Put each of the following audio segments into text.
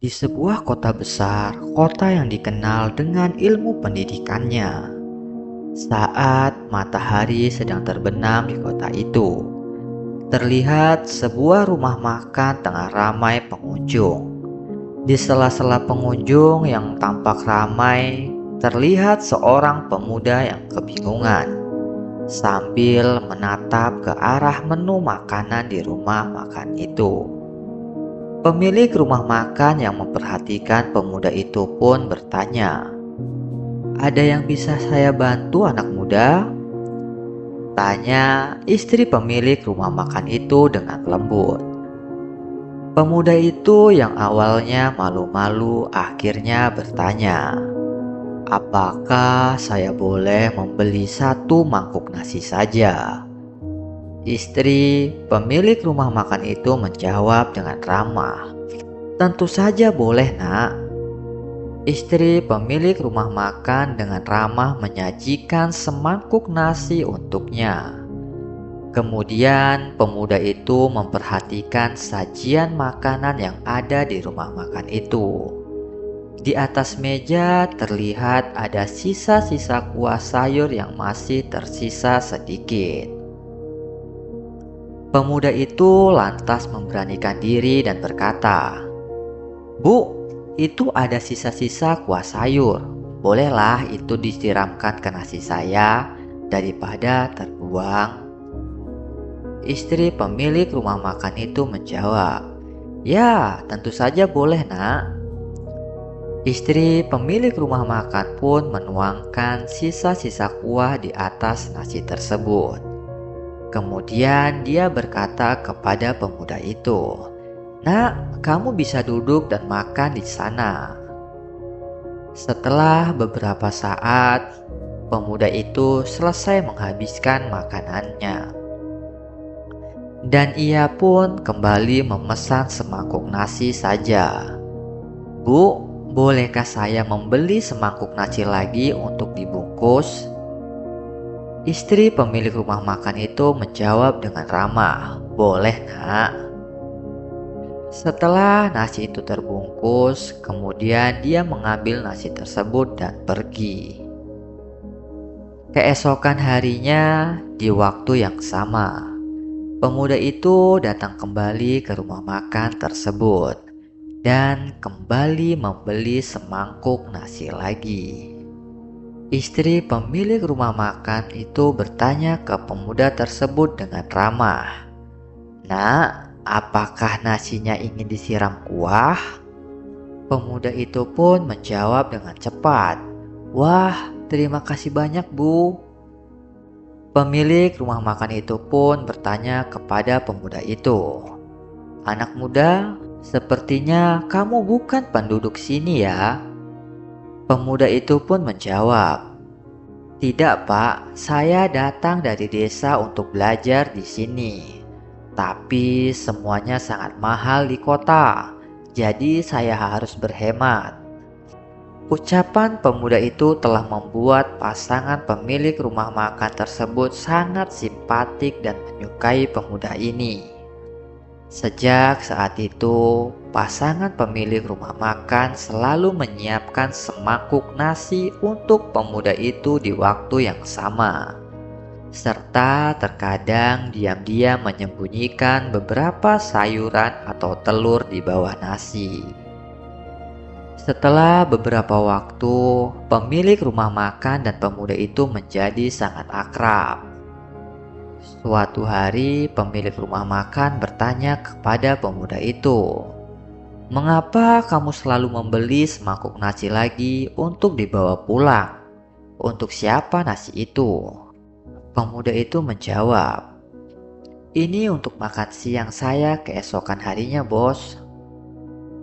Di sebuah kota besar, kota yang dikenal dengan ilmu pendidikannya. Saat matahari sedang terbenam di kota itu, terlihat sebuah rumah makan tengah ramai pengunjung. Di sela-sela pengunjung yang tampak ramai, terlihat seorang pemuda yang kebingungan sambil menatap ke arah menu makanan di rumah makan itu. Pemilik rumah makan yang memperhatikan pemuda itu pun bertanya, "Ada yang bisa saya bantu, anak muda?" Tanya istri pemilik rumah makan itu dengan lembut. Pemuda itu yang awalnya malu-malu akhirnya bertanya, "Apakah saya boleh membeli satu mangkuk nasi saja?" Istri pemilik rumah makan itu menjawab dengan ramah, "Tentu saja boleh, Nak." Istri pemilik rumah makan dengan ramah menyajikan semangkuk nasi untuknya. Kemudian pemuda itu memperhatikan sajian makanan yang ada di rumah makan itu. Di atas meja terlihat ada sisa-sisa kuah sayur yang masih tersisa sedikit. Pemuda itu lantas memberanikan diri dan berkata, "Bu, itu ada sisa-sisa kuah sayur. Bolehlah itu disiramkan ke nasi saya daripada terbuang." Istri pemilik rumah makan itu menjawab, "Ya, tentu saja boleh, Nak." Istri pemilik rumah makan pun menuangkan sisa-sisa kuah di atas nasi tersebut. Kemudian dia berkata kepada pemuda itu, "Nak, kamu bisa duduk dan makan di sana." Setelah beberapa saat, pemuda itu selesai menghabiskan makanannya. Dan ia pun kembali memesan semangkuk nasi saja. "Bu, bolehkah saya membeli semangkuk nasi lagi untuk dibungkus?" Istri pemilik rumah makan itu menjawab dengan ramah, "Boleh, Nak." Setelah nasi itu terbungkus, kemudian dia mengambil nasi tersebut dan pergi. Keesokan harinya, di waktu yang sama, pemuda itu datang kembali ke rumah makan tersebut dan kembali membeli semangkuk nasi lagi. Istri pemilik rumah makan itu bertanya ke pemuda tersebut dengan ramah, "Nak, apakah nasinya ingin disiram kuah?" Pemuda itu pun menjawab dengan cepat, "Wah, terima kasih banyak, Bu." Pemilik rumah makan itu pun bertanya kepada pemuda itu, "Anak muda, sepertinya kamu bukan penduduk sini ya?" Pemuda itu pun menjawab, "Tidak, Pak, saya datang dari desa untuk belajar di sini. Tapi semuanya sangat mahal di kota, jadi saya harus berhemat." Ucapan pemuda itu telah membuat pasangan pemilik rumah makan tersebut sangat simpatik dan menyukai pemuda ini. Sejak saat itu, pasangan pemilik rumah makan selalu menyiapkan semangkuk nasi untuk pemuda itu di waktu yang sama, serta terkadang diam-diam menyembunyikan beberapa sayuran atau telur di bawah nasi. Setelah beberapa waktu, pemilik rumah makan dan pemuda itu menjadi sangat akrab. Suatu hari, pemilik rumah makan bertanya kepada pemuda itu, "Mengapa kamu selalu membeli semangkuk nasi lagi untuk dibawa pulang? Untuk siapa nasi itu?" Pemuda itu menjawab, "Ini untuk makan siang saya keesokan harinya, Bos."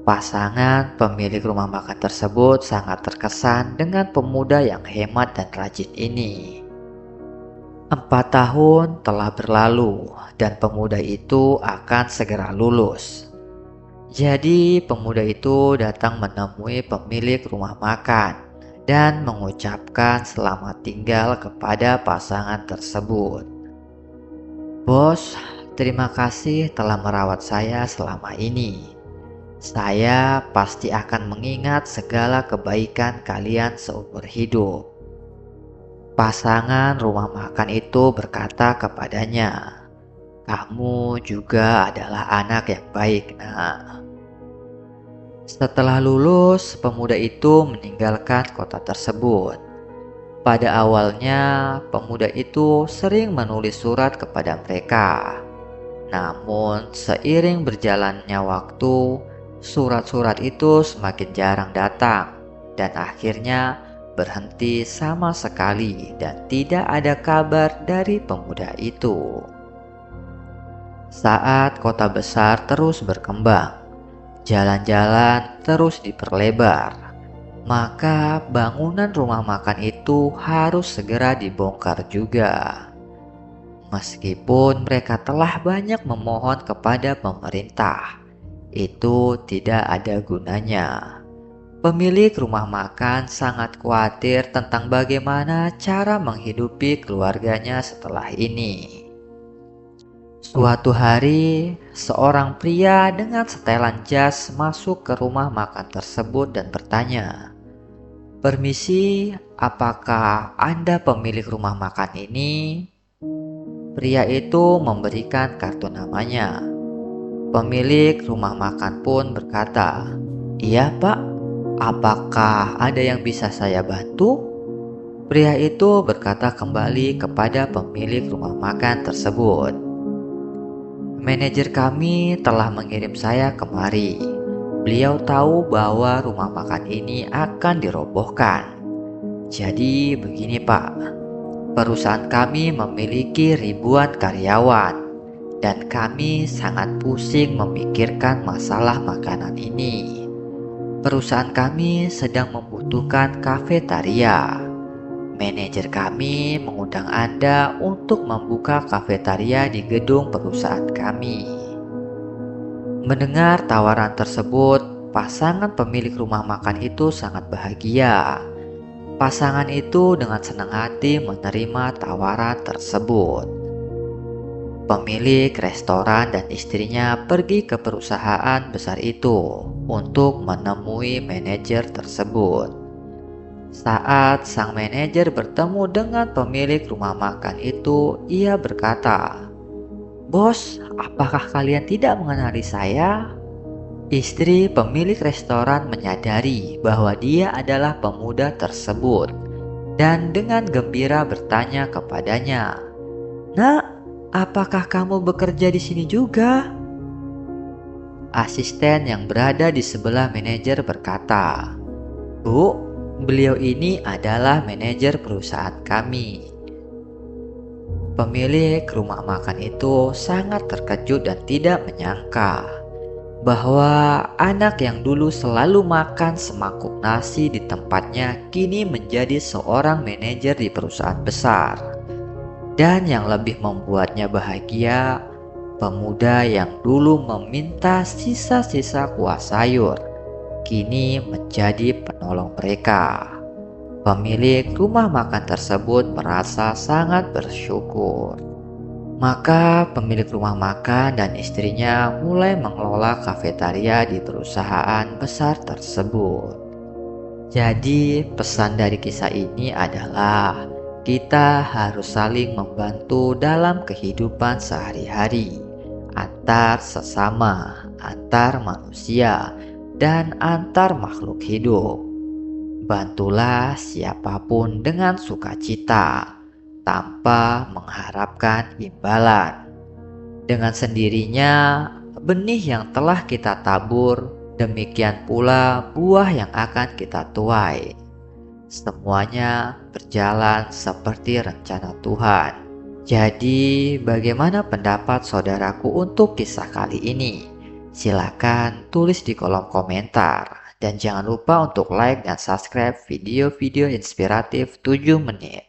Pasangan pemilik rumah makan tersebut sangat terkesan dengan pemuda yang hemat dan rajin ini. 4 tahun telah berlalu dan pemuda itu akan segera lulus. Jadi pemuda itu datang menemui pemilik rumah makan dan mengucapkan selamat tinggal kepada pasangan tersebut. "Bos, terima kasih telah merawat saya selama ini. Saya pasti akan mengingat segala kebaikan kalian seumur hidup. Pasangan rumah makan itu berkata kepadanya, "Kamu juga adalah anak yang baik, Nak." Setelah lulus, pemuda itu meninggalkan kota tersebut. Pada awalnya, pemuda itu sering menulis surat kepada mereka. Namun, seiring berjalannya waktu, surat-surat itu semakin jarang datang dan akhirnya berhenti sama sekali dan tidak ada kabar dari pemuda itu. Saat kota besar terus berkembang, jalan-jalan terus diperlebar, maka bangunan rumah makan itu harus segera dibongkar juga. Meskipun mereka telah banyak memohon kepada pemerintah, itu tidak ada gunanya. Pemilik rumah makan sangat khawatir tentang bagaimana cara menghidupi keluarganya setelah ini. Suatu hari, seorang pria dengan setelan jas masuk ke rumah makan tersebut dan bertanya, "Permisi, apakah Anda pemilik rumah makan ini?" Pria itu memberikan kartu namanya. Pemilik rumah makan pun berkata, "Iya Pak, apakah ada yang bisa saya bantu?" Pria itu berkata kembali kepada pemilik rumah makan tersebut, "Manajer kami telah mengirim saya kemari. Beliau tahu bahwa rumah makan ini akan dirobohkan. Jadi begini Pak, perusahaan kami memiliki ribuan karyawan dan kami sangat pusing memikirkan masalah makanan ini. Perusahaan kami sedang membutuhkan kafetaria. Manajer kami mengundang Anda untuk membuka kafetaria di gedung perusahaan kami." Mendengar tawaran tersebut, pasangan pemilik rumah makan itu sangat bahagia. Pasangan itu dengan senang hati menerima tawaran tersebut. Pemilik restoran dan istrinya pergi ke perusahaan besar itu untuk menemui manajer tersebut. Saat sang manajer bertemu dengan pemilik rumah makan itu, ia berkata, "Bos, apakah kalian tidak mengenali saya?" Istri pemilik restoran menyadari bahwa dia adalah pemuda tersebut dan dengan gembira bertanya kepadanya, "Nak, apakah kamu bekerja di sini juga?" Asisten yang berada di sebelah manajer berkata, "Bu, beliau ini adalah manajer perusahaan kami." Pemilik rumah makan itu sangat terkejut dan tidak menyangka bahwa anak yang dulu selalu makan semangkuk nasi di tempatnya kini menjadi seorang manajer di perusahaan besar. Dan yang lebih membuatnya bahagia, pemuda yang dulu meminta sisa-sisa kuah sayur kini menjadi penolong mereka. Pemilik rumah makan tersebut merasa sangat bersyukur. Maka pemilik rumah makan dan istrinya mulai mengelola kafetaria di perusahaan besar tersebut. Jadi pesan dari kisah ini adalah kita harus saling membantu dalam kehidupan sehari-hari, antar sesama, antar manusia, dan antar makhluk hidup. Bantulah siapapun dengan sukacita, tanpa mengharapkan imbalan. Dengan sendirinya, benih yang telah kita tabur, demikian pula buah yang akan kita tuai. Semuanya berjalan seperti rencana Tuhan. Jadi, bagaimana pendapat saudaraku untuk kisah kali ini? Silakan tulis di kolom komentar. Dan jangan lupa untuk like dan subscribe video-video inspiratif 7 menit.